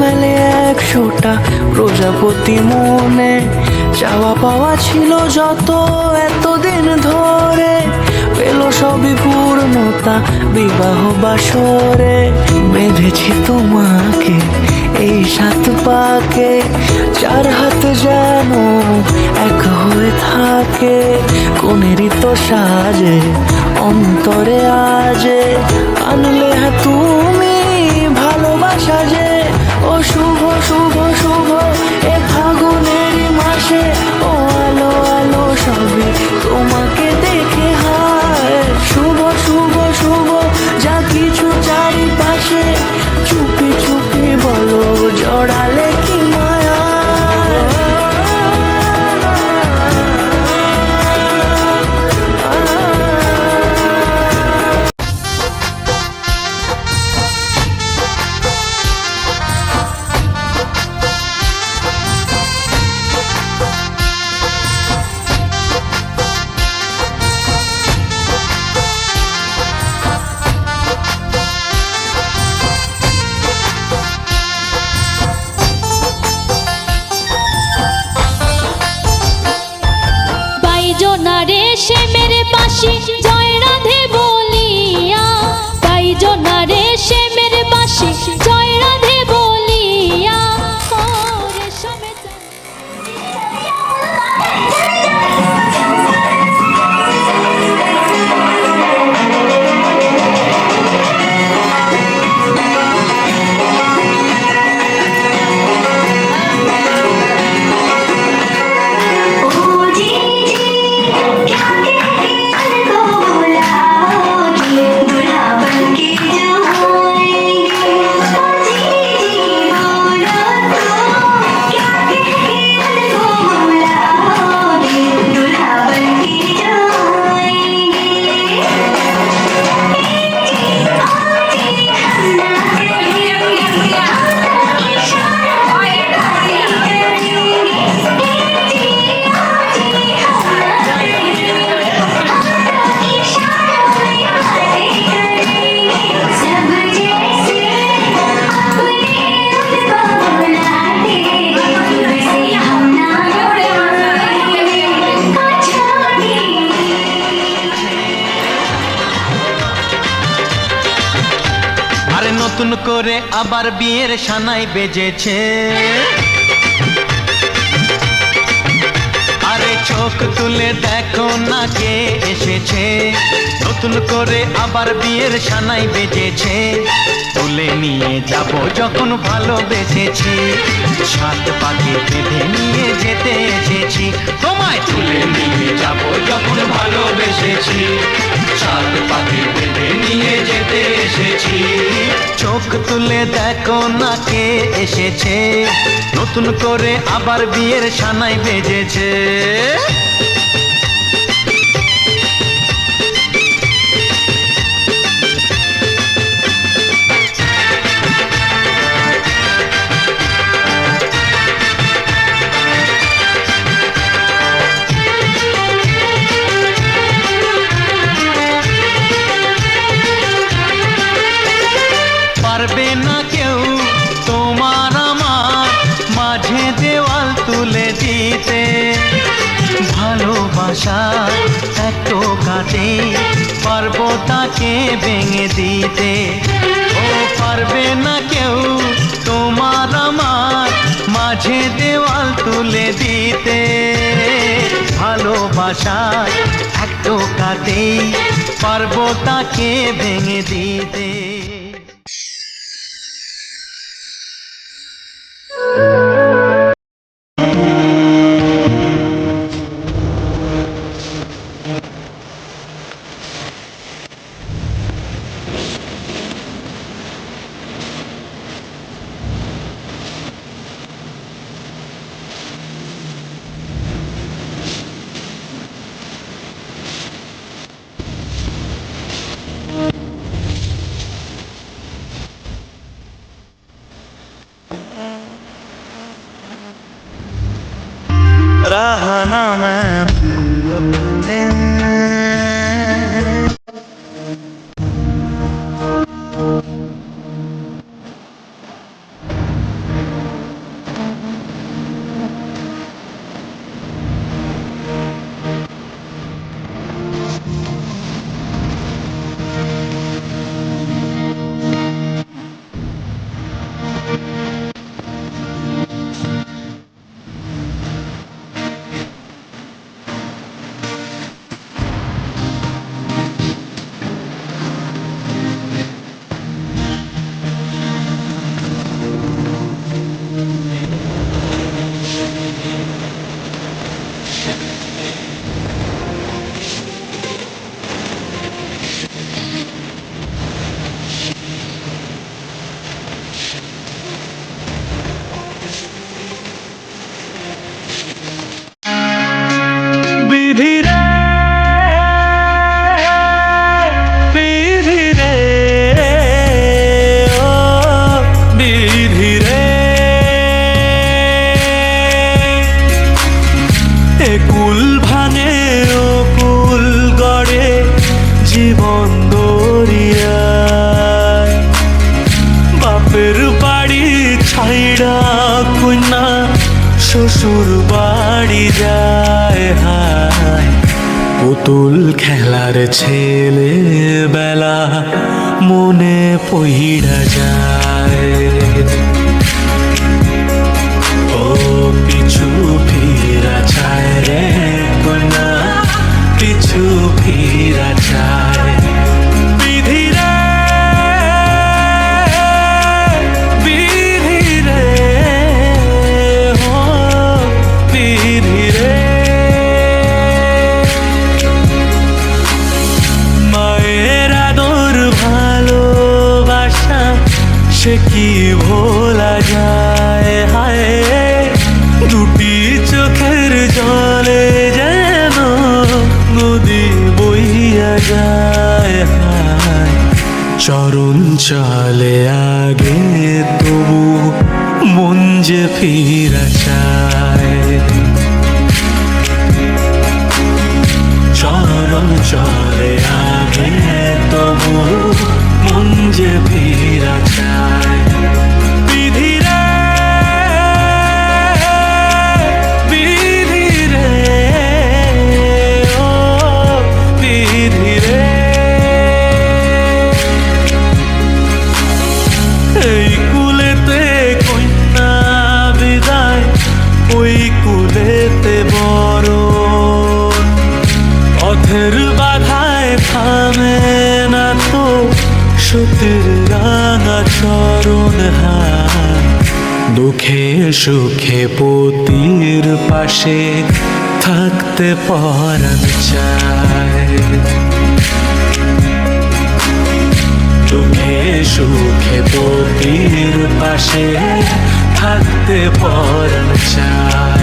মেলে 100টা প্রজাপতি মনে, চাওয়া পাওয়া ছিল যত এতদিন ধরে, পেল সবই পূর্ণতা বিবাহ বাসরে। বেঁধেছি তোমাকে এই 7 পাকে, 4 হাত যেন এক হয়ে থাকে, কোনেরই তো সাজে অন্তরে আজে আনলে হ্যাঁ তুমি ভালোবাসা যে। ও শুভ শুভ শুভ এ ফাগুনেরই মাসে, ও আলো আলো সবে তোমাকে দেখে হায়। শুভ শুভ শুভ যা কিছু চারিপাশে, চুপি চুপি বলো জড়ালে কি মায়া। বাইজনারে সে মেরে পাশি জয় রাধে বলিয়া, বাইজনারে সে মেরে পাশি জয় রাধে বলিয়া। নতুন করে আবার বিয়ের সানাই বেজেছে, আরে চোখ তুলে দেখো না কে এসেছে। নতুন করে আবার বিয়ের সানাই বেজেছে, তুলে নিয়ে যাব যখন ভালোবেসেছি, 7 পাকে বেঁধে নিয়ে যেতে এসেছি। তোমায় তুলে নিয়ে যাব যখন ভালোবেসেছি, 7 পাকে বেঁধে নিয়ে যেতে এসেছি। চোখ তুলে দেখো না কে এসেছে, নতুন করে আবার বিয়ের সানাই বেজেছে। পারবে না কেউ তোমার আমার মাঝে দেওয়াল তুলে দিতে, ভালোবাসা এত কাটে পারবো তাকে ভেঙে দিতে। ও পারবে না কেউ তোমার আমার মাঝে দেওয়াল তুলে দিতে, ভালোবাসা এত কাটে পারবো তাকে ভেঙে দিতে। रहा ना मैं अपने শ্বশুর বাড়ি যায় হায় পুতুল খেলার ছেলে বেলা মনে পইড়া যায় ও পিছু ফিরা চায় রে কন্যা পিছু ফিরা চায় বিধি রে বিধি রে ও বিধি রে মায়ের আদর ভালোবাসা সে কি ভোলা যায় হায় দুটি চোখের জলে যেন নদী বইয়া যায় হায় চরণ চলে আগে তবু মন যে ফিরা চায় চরণ চলে আগে তবু মন যে ফিরা চায় বিধি রে বিধি রে ও বিধি রে এই কুলেতে কন্যা বিদায় ওই কুলেতে বড় পথের বাধায় থামে না তো সতীর রাঙা চরণ হায় দুঃখে সুখে পতির পাশে থাকতে পরাণ চায় দুঃখে সুখে পতির পাশে থাকতে পরাণ চায়